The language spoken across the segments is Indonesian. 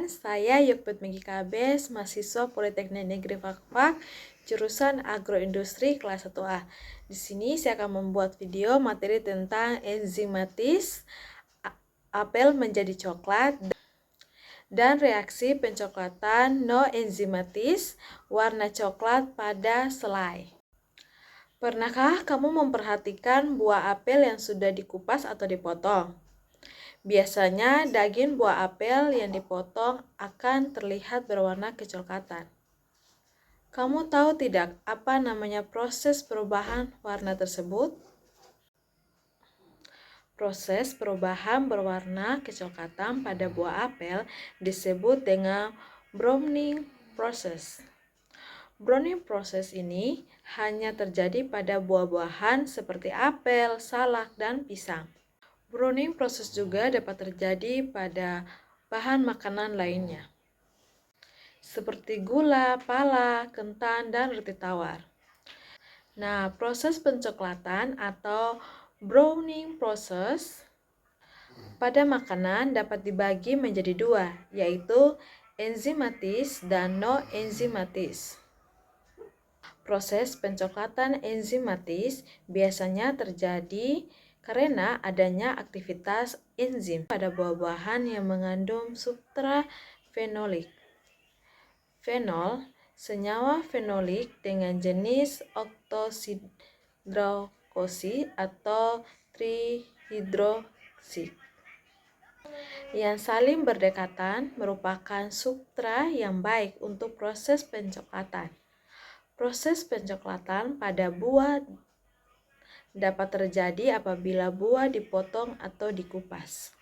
saya Yokput Megi Kabes, mahasiswa Politeknik Negeri Fakfak, jurusan Agroindustri kelas 1A. Di sini saya akan membuat video materi tentang enzimatis, apel menjadi coklat, dan reaksi pencoklatan no enzimatis, warna coklat pada selai. Pernahkah kamu memperhatikan buah apel yang sudah dikupas atau dipotong? Biasanya daging buah apel yang dipotong akan terlihat berwarna kecoklatan. Kamu tahu tidak apa namanya proses perubahan warna tersebut? Proses perubahan berwarna kecoklatan pada buah apel disebut dengan browning process. Browning process ini hanya terjadi pada buah-buahan seperti apel, salak, dan pisang. Browning proses juga dapat terjadi pada bahan makanan lainnya, seperti gula, pala, kentan, dan roti tawar. Nah, proses pencoklatan atau browning process pada makanan dapat dibagi menjadi dua, yaitu enzimatis dan no-enzimatis. Proses pencoklatan enzimatis biasanya terjadi karena adanya aktivitas enzim pada buah-buahan yang mengandung substrat fenolik. Fenol, senyawa fenolik dengan jenis oktohidroksi atau trihidroksi yang saling berdekatan merupakan substrat yang baik untuk proses pencoklatan. Proses pencoklatan pada buah dapat terjadi apabila buah dipotong atau dikupas.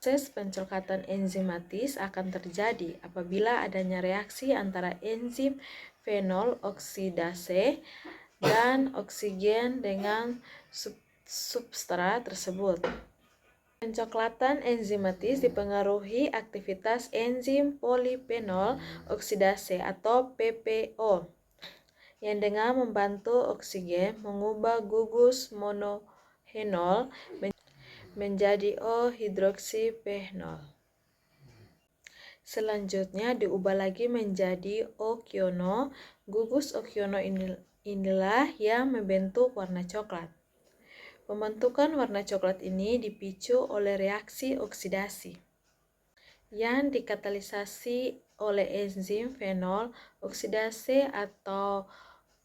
Proses pencoklatan enzimatis akan terjadi apabila adanya reaksi antara enzim fenol oksidase dan oksigen dengan substrat tersebut. Pencoklatan enzimatis dipengaruhi aktivitas enzim polifenol oksidase atau PPO yang dengan membantu oksigen mengubah gugus monohenol menjadi O-hidroksiphenol. Selanjutnya diubah lagi menjadi okiono. Gugus okiono inilah yang membentuk warna coklat. Pembentukan warna coklat ini dipicu oleh reaksi oksidasi yang dikatalisasi oleh enzim fenol oksidase atau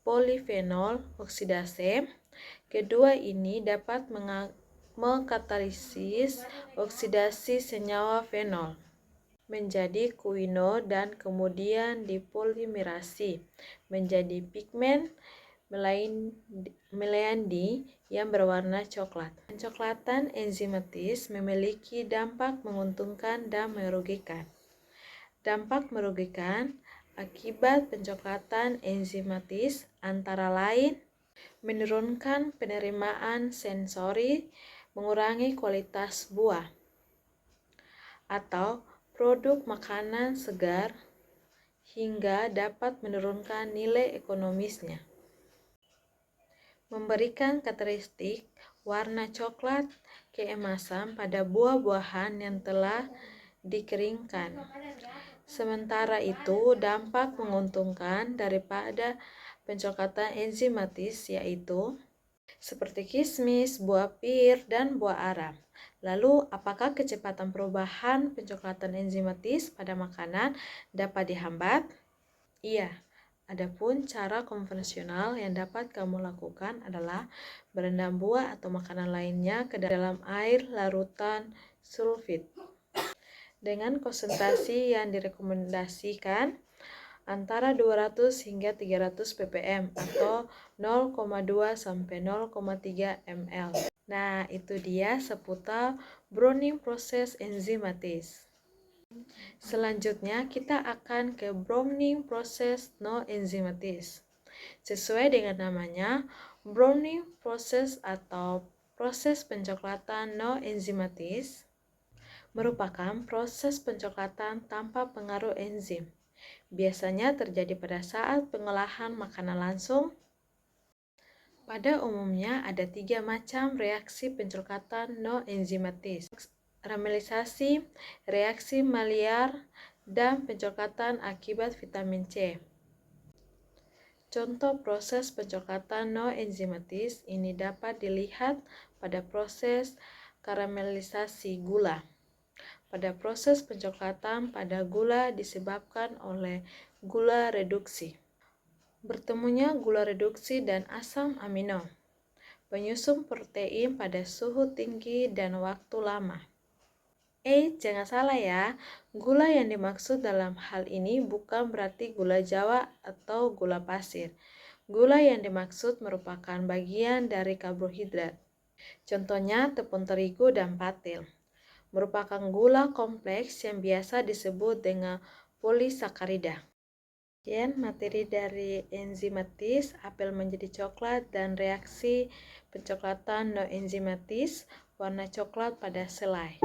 polifenol oksidase. Kedua ini dapat mengkatalisis oksidasi senyawa fenol menjadi kuino dan kemudian dipolimerasi menjadi pigmen melaindi yang berwarna coklat. Pencoklatan enzimatis memiliki dampak menguntungkan dan merugikan. Dampak merugikan akibat pencoklatan enzimatis antara lain menurunkan penerimaan sensori, mengurangi kualitas buah atau produk makanan segar, hingga dapat menurunkan nilai ekonomisnya. Memberikan karakteristik warna coklat keemasan pada buah-buahan yang telah dikeringkan. Sementara itu, dampak menguntungkan daripada pencoklatan enzimatis yaitu seperti kismis, buah pir, dan buah aram. Lalu, apakah kecepatan perubahan pencoklatan enzimatis pada makanan dapat dihambat? Iya. Adapun cara konvensional yang dapat kamu lakukan adalah berendam buah atau makanan lainnya ke dalam air larutan sulfit dengan konsentrasi yang direkomendasikan antara 200 hingga 300 ppm atau 0,2 sampai 0,3 ml. Nah, itu dia seputar browning proses enzimatis. Selanjutnya kita akan ke browning proses no enzimatis. Sesuai dengan namanya, browning proses atau proses pencoklatan no enzimatis merupakan proses pencoklatan tanpa pengaruh enzim. Biasanya terjadi pada saat pengolahan makanan langsung. Pada umumnya ada 3 macam reaksi pencoklatan no enzimatis. Karamelisasi, reaksi Maillard, dan pencoklatan akibat vitamin C. Contoh proses pencoklatan no-enzimatis ini dapat dilihat pada proses karamelisasi gula. Pada proses pencoklatan pada gula disebabkan oleh gula reduksi. Bertemunya gula reduksi dan asam amino, penyusun protein pada suhu tinggi dan waktu lama. Jangan salah ya, gula yang dimaksud dalam hal ini bukan berarti gula Jawa atau gula pasir. Gula yang dimaksud merupakan bagian dari karbohidrat. Contohnya tepung terigu dan patil. Merupakan gula kompleks yang biasa disebut dengan polisakarida. Sekian materi dari enzimatis, apel menjadi coklat, dan reaksi pencoklatan no-enzimatis, warna coklat pada selai.